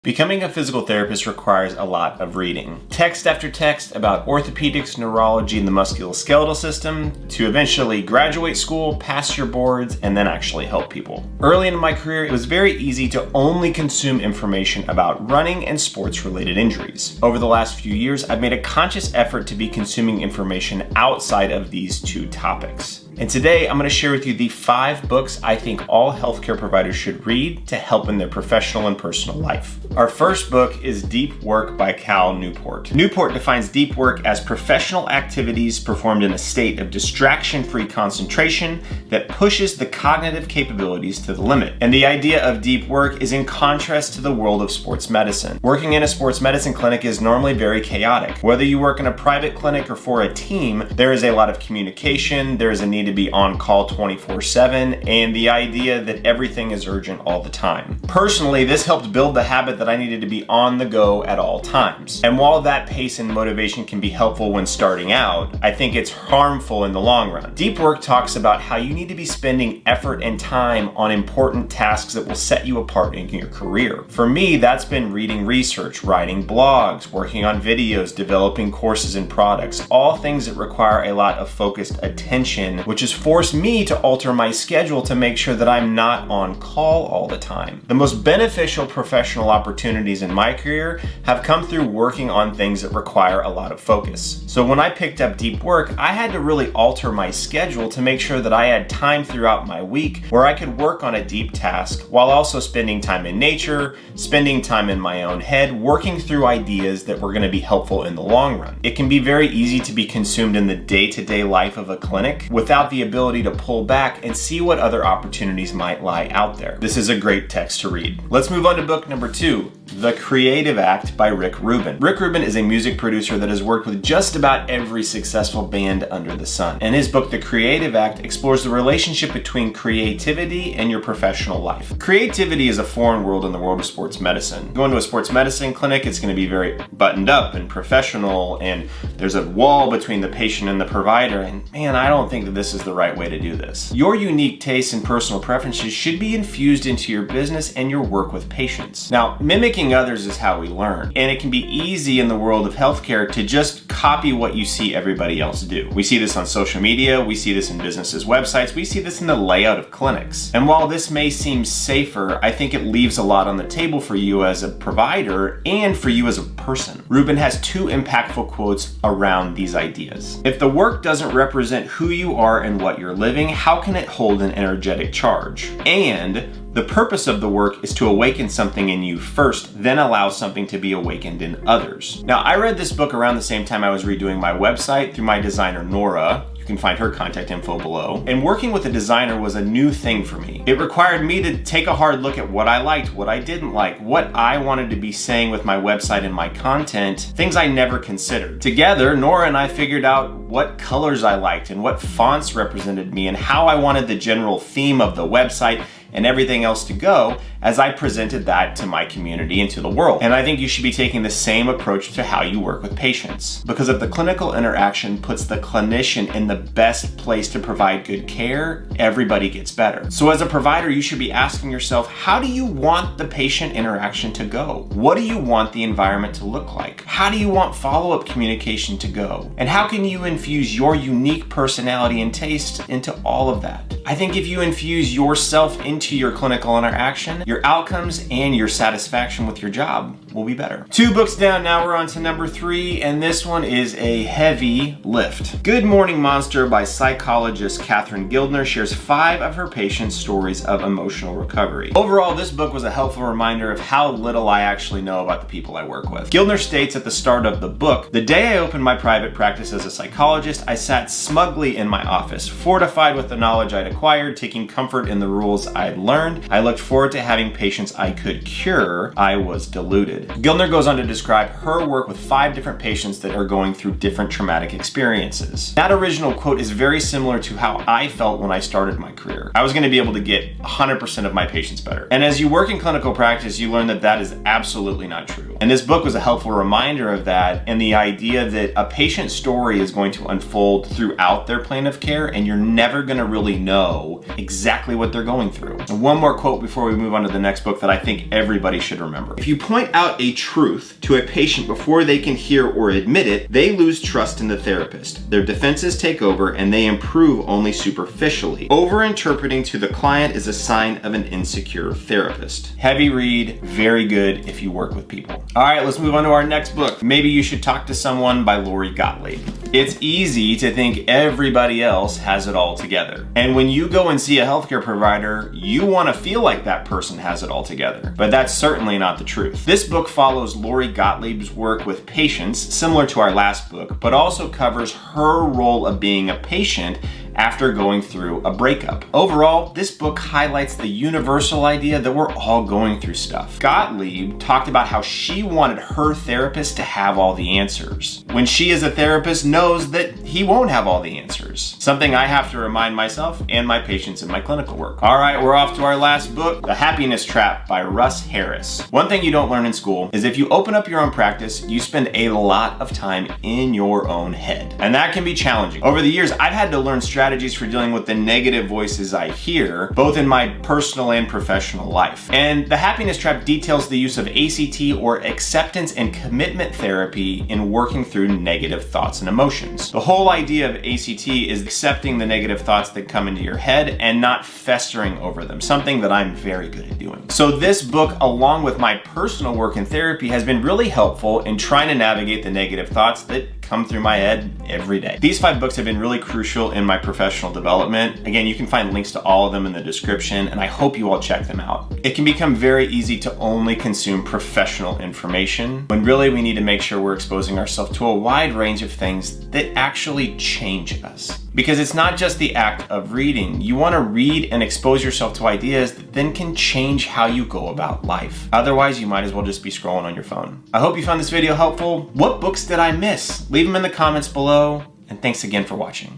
Becoming a physical therapist requires a lot of reading. Text after text about orthopedics, neurology, and the musculoskeletal system, to eventually graduate school, pass your boards, and then actually help people. Early in my career, it was very easy to only consume information about running and sports-related injuries. Over the last few years, I've made a conscious effort to be consuming information outside of these two topics. And today, I'm going to share with you the 5 books I think all healthcare providers should read to help in their professional and personal life. Our first book is Deep Work by Cal Newport. Newport defines deep work as professional activities performed in a state of distraction-free concentration that pushes the cognitive capabilities to the limit. And the idea of deep work is in contrast to the world of sports medicine. Working in a sports medicine clinic is normally very chaotic. Whether you work in a private clinic or for a team, there is a lot of communication, there is a need to be on call 24/7, and the idea that everything is urgent all the time. Personally, this helped build the habit that I needed to be on the go at all times. And while that pace and motivation can be helpful when starting out, I think it's harmful in the long run. Deep work talks about how you need to be spending effort and time on important tasks that will set you apart in your career. For me, that's been reading research, writing blogs, working on videos, developing courses and products, all things that require a lot of focused attention, which has forced me to alter my schedule to make sure that I'm not on call all the time. The most beneficial professional opportunities in my career have come through working on things that require a lot of focus. So when I picked up deep work, I had to really alter my schedule to make sure that I had time throughout my week where I could work on a deep task while also spending time in nature, spending time in my own head, working through ideas that were going to be helpful in the long run. It can be very easy to be consumed in the day-to-day life of a clinic without the ability to pull back and see what other opportunities might lie out there. This is a great text to read. Let's move on to book number 2, The Creative Act by Rick Rubin. Rick Rubin is a music producer that has worked with just about every successful band under the sun. And his book, The Creative Act, explores the relationship between creativity and your professional life. Creativity is a foreign world in the world of sports medicine. Going to a sports medicine clinic, it's going to be very buttoned up and professional, and there's a wall between the patient and the provider, and man, I don't think that this is the right way to do this. Your unique tastes and personal preferences should be infused into your business and your work with patients. Now, mimicking others is how we learn, and it can be easy in the world of healthcare to just copy what you see everybody else do. We see this on social media, we see this in businesses' websites, we see this in the layout of clinics. And while this may seem safer, I think it leaves a lot on the table for you as a provider and for you as a person. Rubin has 2 impactful quotes around these ideas. If the work doesn't represent who you are and what you're living, how can it hold an energetic charge? And the purpose of the work is to awaken something in you first, then allow something to be awakened in others. Now, I read this book around the same time I was redoing my website through my designer, Nora. You can find her contact info below. And working with a designer was a new thing for me. It required me to take a hard look at what I liked, what I didn't like, what I wanted to be saying with my website and my content, things I never considered. Together, Nora and I figured out what colors I liked and what fonts represented me and how I wanted the general theme of the website and everything else to go as I presented that to my community and to the world. And I think you should be taking the same approach to how you work with patients. Because if the clinical interaction puts the clinician in the best place to provide good care, everybody gets better. So as a provider, you should be asking yourself, how do you want the patient interaction to go? What do you want the environment to look like? How do you want follow-up communication to go? And how can you infuse your unique personality and taste into all of that? I think if you infuse yourself into your clinical interaction, your outcomes and your satisfaction with your job will be better. 2 books down, now we're on to number 3, and this one is a heavy lift. Good Morning Monster by psychologist Catherine Gildner shares 5 of her patients' stories of emotional recovery. Overall, this book was a helpful reminder of how little I actually know about the people I work with. Gildner states at the start of the book, "The day I opened my private practice as a psychologist, I sat smugly in my office, fortified with the knowledge I'd acquired, taking comfort in the rules I'd learned. I looked forward to having patients I could cure. I was deluded." Gildner goes on to describe her work with 5 different patients that are going through different traumatic experiences. That original quote is very similar to how I felt when I started my career. I was going to be able to get 100% of my patients better. And as you work in clinical practice, you learn that that is absolutely not true. And this book was a helpful reminder of that, and the idea that a patient's story is going to unfold throughout their plan of care, and you're never going to really know exactly what they're going through. And one more quote before we move on to to the next book that I think everybody should remember. If you point out a truth to a patient before they can hear or admit it, they lose trust in the therapist. Their defenses take over and they improve only superficially. Over-interpreting to the client is a sign of an insecure therapist. Heavy read, very good if you work with people. All right, let's move on to our next book. Maybe You Should Talk to Someone by Lori Gottlieb. It's easy to think everybody else has it all together. And when you go and see a healthcare provider, you want to feel like that person has it all together. But that's certainly not the truth. This book follows Lori Gottlieb's work with patients, similar to our last book, but also covers her role of being a patient after going through a breakup. Overall, this book highlights the universal idea that we're all going through stuff. Gottlieb talked about how she wanted her therapist to have all the answers, when she as a therapist knows that he won't have all the answers. Something I have to remind myself and my patients in my clinical work. All right, we're off to our last book, The Happiness Trap by Russ Harris. One thing you don't learn in school is if you open up your own practice, you spend a lot of time in your own head. And that can be challenging. Over the years, I've had to learn strategies for dealing with the negative voices I hear, both in my personal and professional life. And The Happiness Trap details the use of ACT, or acceptance and commitment therapy, in working through negative thoughts and emotions. The whole idea of ACT is accepting the negative thoughts that come into your head and not festering over them, something that I'm very good at doing. So this book, along with my personal work in therapy, has been really helpful in trying to navigate the negative thoughts that come through my head every day. These 5 books have been really crucial in my professional development. Again, you can find links to all of them in the description, and I hope you all check them out. It can become very easy to only consume professional information, when really we need to make sure we're exposing ourselves to a wide range of things that actually change us. Because it's not just the act of reading. You want to read and expose yourself to ideas that then can change how you go about life. Otherwise, you might as well just be scrolling on your phone. I hope you found this video helpful. What books did I miss? Leave them in the comments below, and thanks again for watching.